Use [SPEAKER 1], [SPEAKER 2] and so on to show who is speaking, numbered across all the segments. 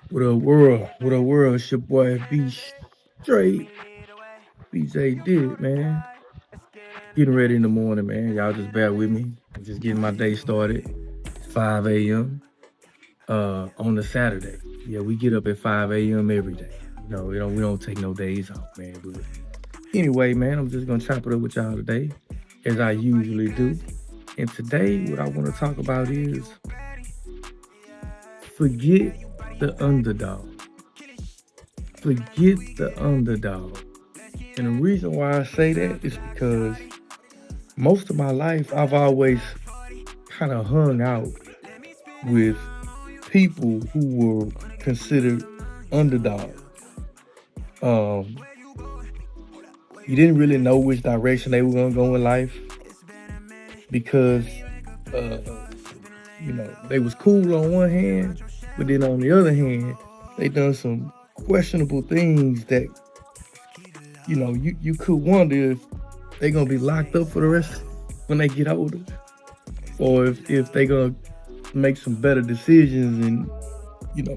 [SPEAKER 1] What up, world? What up, world? It's your boy B Straight. BJ did it, man. Getting ready in the morning, man. Y'all just bear with me. I'm just getting my day started. It's 5 a.m. On the Saturday. Yeah, we get up at 5 a.m. every day. No, we don't take no days off, man. But anyway, man, I'm just gonna chop it up with y'all today, as I usually do. And today, what I want to talk about is forget the underdog. Forget the underdog. And the reason why I say that is because most of my life I've always kind of hung out with people who were considered underdogs. Um, you didn't really know which direction they were gonna go in life because uh, they was cool on one hand, but then on the other hand, they done some questionable things that you could wonder if they gonna be locked up for the rest when they get older, or if they gonna make some better decisions and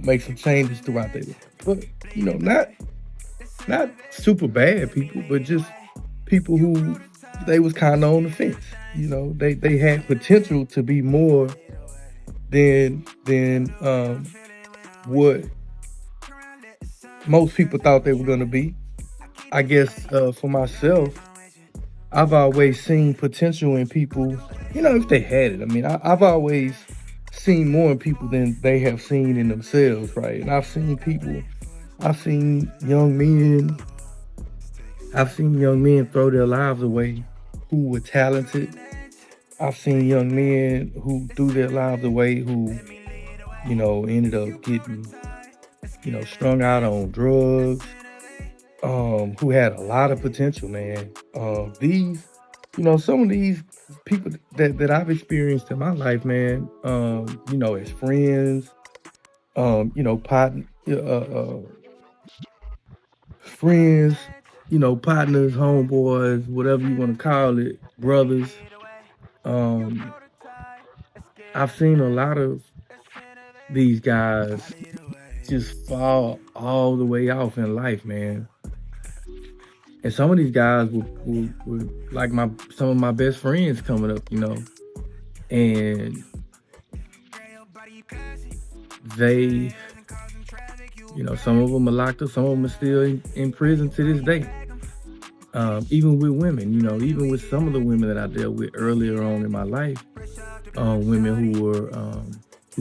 [SPEAKER 1] make some changes throughout their life. But not super bad people, but just people who they was kind of on the fence. They had potential to be more than what most people thought they were gonna be. I guess for myself, I've always seen potential in people, if they had it. I mean, I've always seen more in people than they have seen in themselves, right? And I've seen young men throw their lives away who were talented. I've seen young men who threw their lives away who, ended up getting, strung out on drugs, who had a lot of potential, man. Some of these people that I've experienced in my life, man, as friends, friends, partners, homeboys, whatever you want to call it, brothers. Um, I've seen a lot of these guys just fall all the way off in life, man. And some of these guys were like some of my best friends coming up, and they, some of them are locked up, some of them are still in prison to this day. Even with women, even with some of the women that I dealt with earlier on in my life, women who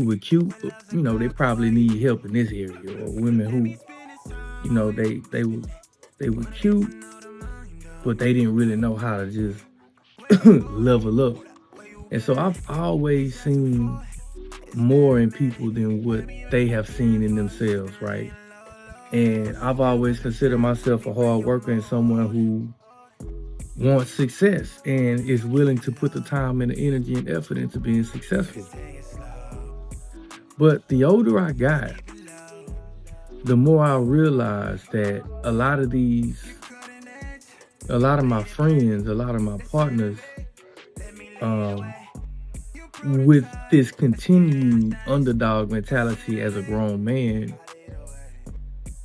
[SPEAKER 1] were cute, they probably need help in this area, or women who, they were cute, but they didn't really know how to just level up. And so I've always seen more in people than what they have seen in themselves, right? And I've always considered myself a hard worker and someone who wants success and is willing to put the time and the energy and effort into being successful. But the older I got, the more I realized that a lot of my friends, a lot of my partners, with this continued underdog mentality as a grown man,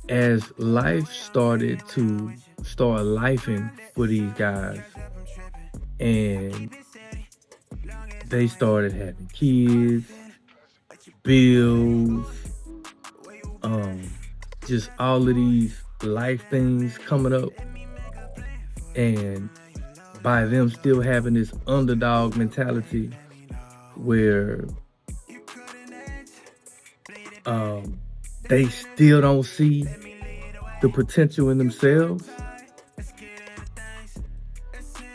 [SPEAKER 1] as life started lifing for these guys, and they started having kids, bills, just all of these life things coming up, and by them still having this underdog mentality where they still don't see the potential in themselves,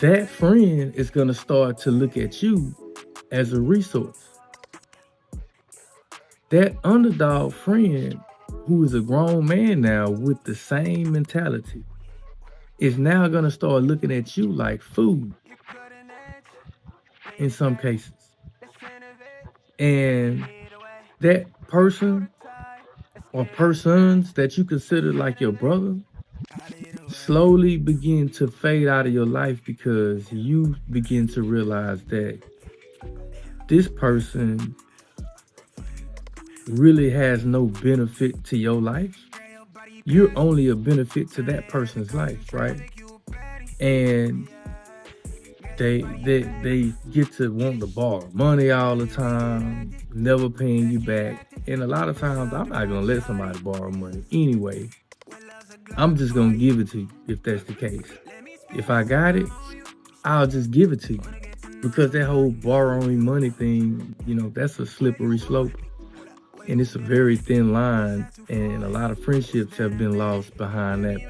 [SPEAKER 1] that friend is going to start to look at you as a resource. That underdog friend, who is a grown man now with the same mentality, is now going to start looking at you like food in some cases. And that person or persons that you consider like your brother slowly begin to fade out of your life because you begin to realize that this person really has no benefit to your life, you're only a benefit to that person's life, right? And they get to want to borrow money all the time, never paying you back. And a lot of times I'm not gonna let somebody borrow money anyway. I'm just gonna give it to you if that's the case. If I got it, I'll just give it to you. Because that whole borrowing money thing, that's a slippery slope. And it's a very thin line. And a lot of friendships have been lost behind that,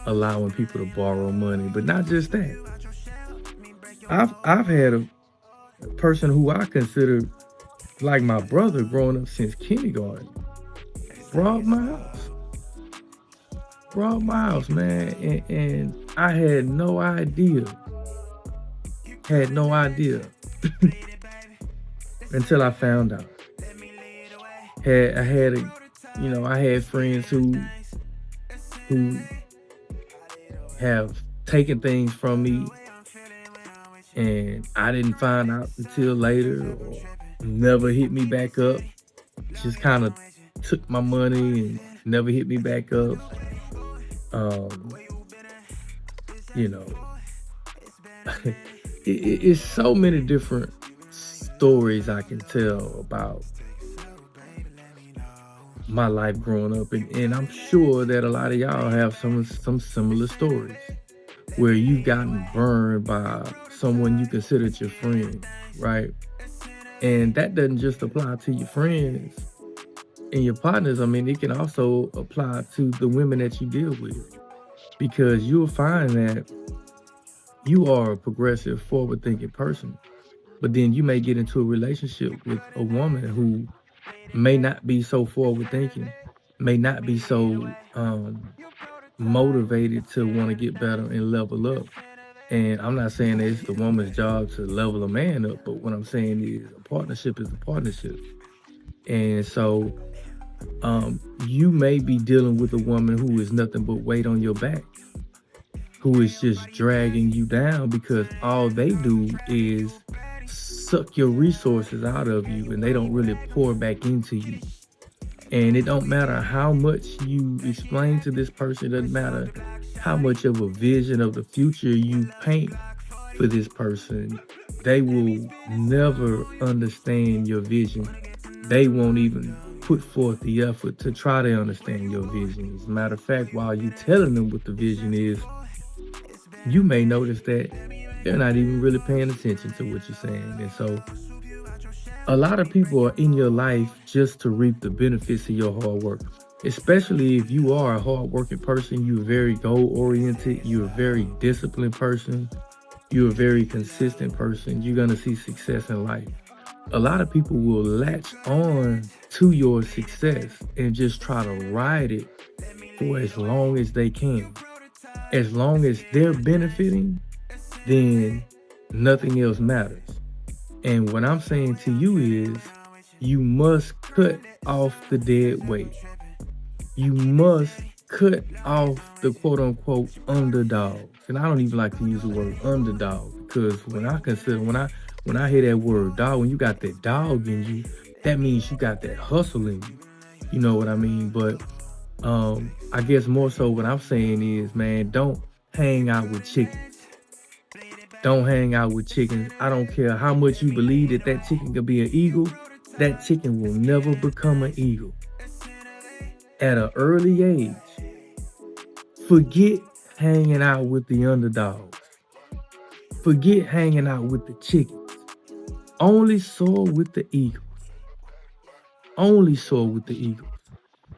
[SPEAKER 1] allowing people to borrow money. But not just that. I've had a person who I consider like my brother growing up since kindergarten robbed my house. Robbed my house, man. And I had no idea. Had no idea until I found out. I had friends who have taken things from me, and I didn't find out until later, or never hit me back up. Just kind of took my money and never hit me back up. It's so many different stories I can tell about my life growing up, and I'm sure that a lot of y'all have some similar stories where you've gotten burned by someone you considered your friend, right? And that doesn't just apply to your friends and your partners. I mean, it can also apply to the women that you deal with, because you'll find that you are a progressive, forward-thinking person, but then you may get into a relationship with a woman who may not be so forward-thinking, may not be so motivated to want to get better and level up. And I'm not saying that it's the woman's job to level a man up, but what I'm saying is a partnership is a partnership. And so you may be dealing with a woman who is nothing but weight on your back, who is just dragging you down, because all they do is suck your resources out of you, and they don't really pour back into you. And it don't matter how much you explain to this person, it doesn't matter how much of a vision of the future you paint for this person, they will never understand your vision. They won't even put forth the effort to try to understand your vision. As a matter of fact, while you're telling them what the vision is, you may notice that they're not even really paying attention to what you're saying. And so a lot of people are in your life just to reap the benefits of your hard work, especially if you are a hard-working person. You're very goal-oriented. You're a very disciplined person. You're a very consistent person. You're going to see success in life. A lot of people will latch on to your success and just try to ride it for as long as they can. As long as they're benefiting, then nothing else matters. And what I'm saying to you is, you must cut off the dead weight. You must cut off the quote-unquote underdogs. And I don't even like to use the word underdog, because when I hear that word dog, when you got that dog in you, that means you got that hustle in you. You know what I mean? But I guess more so what I'm saying is, man, don't hang out with chickens. Don't hang out with chickens. I don't care how much you believe that chicken could be an eagle. That chicken will never become an eagle. At an early age, forget hanging out with the underdogs. Forget hanging out with the chickens. Only soar with the eagles. Only soar with the eagles.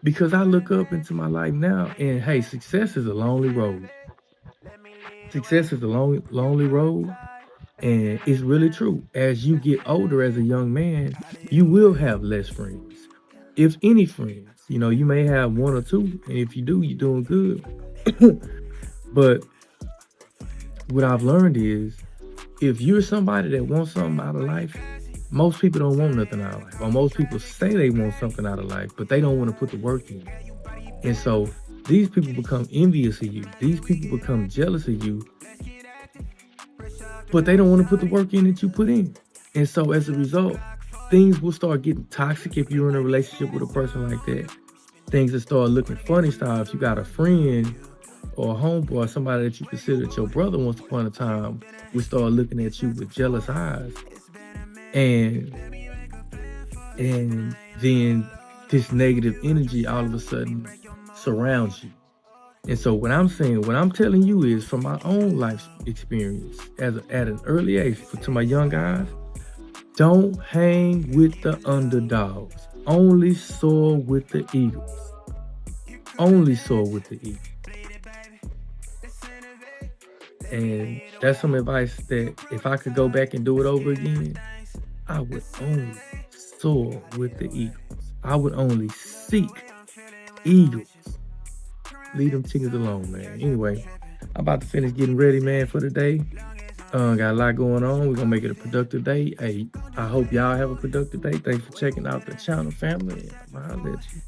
[SPEAKER 1] Because I look up into my life now, and hey, success is a lonely road. Success is a lonely road, and it's really true. As you get older as a young man, you will have less friends, if any friends. You may have one or two, and if you do, you're doing good. But what I've learned is, if you're somebody that wants something out of life, most people don't want nothing out of life. Or most people say they want something out of life, but they don't want to put the work in. And so these people become envious of you. These people become jealous of you, but they don't want to put the work in that you put in. And so as a result, things will start getting toxic if you're in a relationship with a person like that. Things will start looking funny style if you got a friend or a homeboy, somebody that you considered your brother once upon a time, will start looking at you with jealous eyes. And then this negative energy all of a sudden surrounds you. And so what I'm telling you is from my own life experience at an early age, to my young guys, don't hang with the underdogs. Only soar with the eagles. Only soar with the eagles. And that's some advice that if I could go back and do it over again, I would only soar with the eagles. I would only seek eagles. Leave them chickens alone, man. Anyway, I'm about to finish getting ready, man, for the day. Got a lot going on. We're going to make it a productive day. Hey, I hope y'all have a productive day. Thanks for checking out the channel, family. I'll let you.